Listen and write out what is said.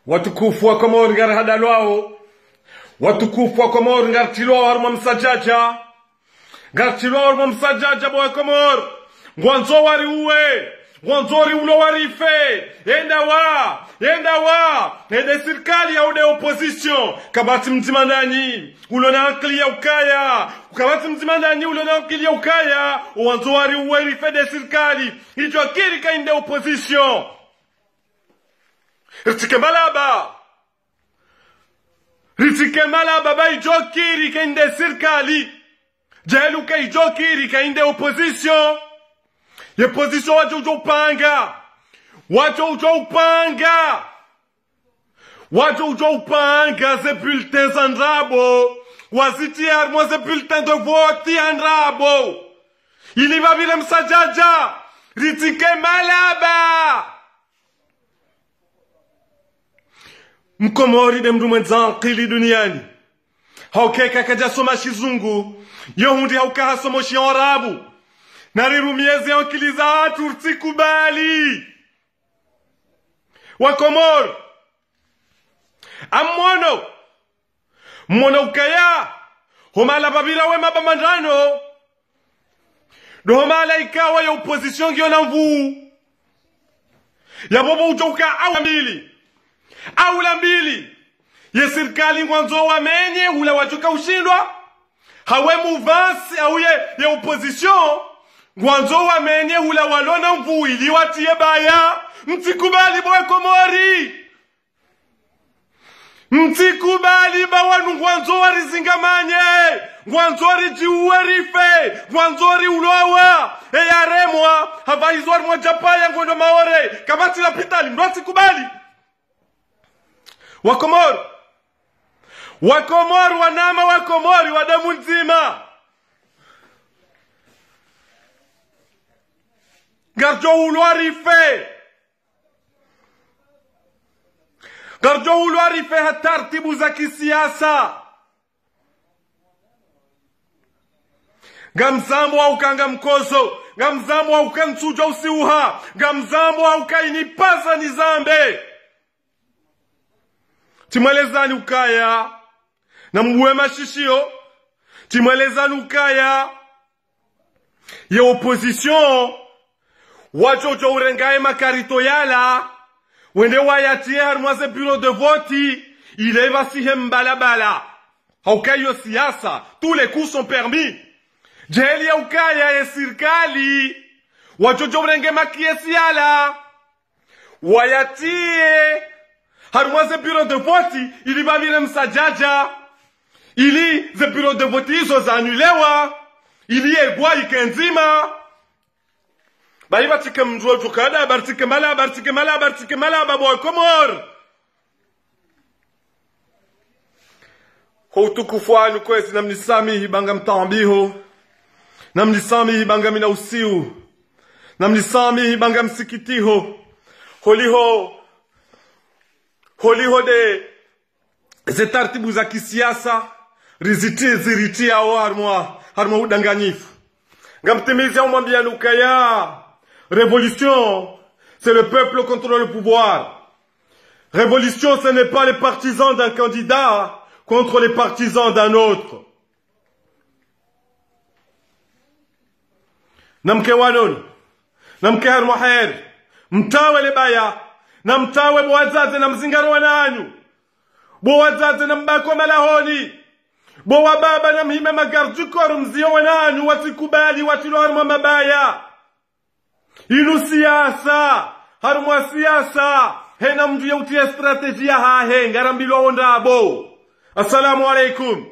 watukufu wa Komori ngar hadalwao, watukufu wa Komori ngar tilwao harma msajaja, ngar tilwao harma msajaja boy Komori, ngwanzo wari uwe, ngwanzori ulo warife, enda wa, ende serikali ya ude opposition, kabati mtimandani, ulo na akili ya ukaya, kabati mtimandani ulo na akili ya ukaya, ngwanzo wari uwe rife de serikali, hicho akiri ka inde opposition. Ritike malaba ba ijokiri ka inde serikali, jelu ka ijokiri ka inde opposition. Ye position wacho upanga, wacho upanga ze bulletins andrabo, waziti armo ze bulletins de vote andrabo. Ili va vile msajaja, ritike malaba. Mkomori de mdumenzan qili duniani. Haukeka kaja soma shizungu, yohundi haukaha somo shi arabu. Narirumiezi ankiliza turti kubali. Wakomor. Ammono. Mmono ukaya. Homala babila we mabamandano. Do homala ikawa ya opposition gyo mvu. Ya bobo ujoka aula mbili. Ye serikali ngwanzo wamenye ula wajuka ushindwa. Hawe muvasi au ye opposition. Ngwanzo wamenye hula walona mvu ili watie baya. Mtikubali boy Komori. Mtikubali bawanu ngwanzo warizingamanye. Ngwanzo rijiuwe rife. Ngwanzo ri ulowa. Eyaremwa. Havaizwar mwa japaya ngondo maore. Kabati la pitali. Mdwati kubali. Wakomori wanama wakomori wadamu nzima. Garjo ulwarife hatartibu za kisiasa. Gamzamo au kanga mkozo, gamzamo au kansuja usiuha, gamzamo au kainipaza nizambe. Timwelezani ukaya, na mbuwe mashishio, timwelezani ukaya, ye opposition, wajojo urengae makarito yala, wende wayatie harmwaze bureau de voti, ileva sihe mbalabala. Haukayo siasa, tous les coups sont permis. Jeli ya ukaya ya sirkali, wajojo urenge makiesi yala, wayatie harmwaze bureau de voti, iliva vile msajaja, ili ze bureau de voti hizo za anulewa, ili egwa ikenzima, Baiba tike mjua jukada, bartike malaba boy Komor. Houtukufu anu kwezi namnisami hibanga mtambiho. Namnisami hibanga mina usiu. Namnisami hibanga msikitiho. Holiho de zetartibu za kisiasa. Ziriti yao harmwa udanganyifu. Ngamtimizi ya umambia nukaya. Révolution, c'est le peuple contre le pouvoir. Révolution, ce n'est pas les partisans d'un candidat contre les partisans d'un autre. Namke wanon, namke harmoher, mtawe lebaya, namtawe boazaze na mzingaro wananyu, boazaze na mbako malahoni, boa baba na mhime magarjukoro mzio wananyu, watikubali watilo harmo mabaya. Inu siasa, harumwa siasa, hena mdu ya utia strategia hahe, ngarambilwa ondabo. Assalamu alaikum.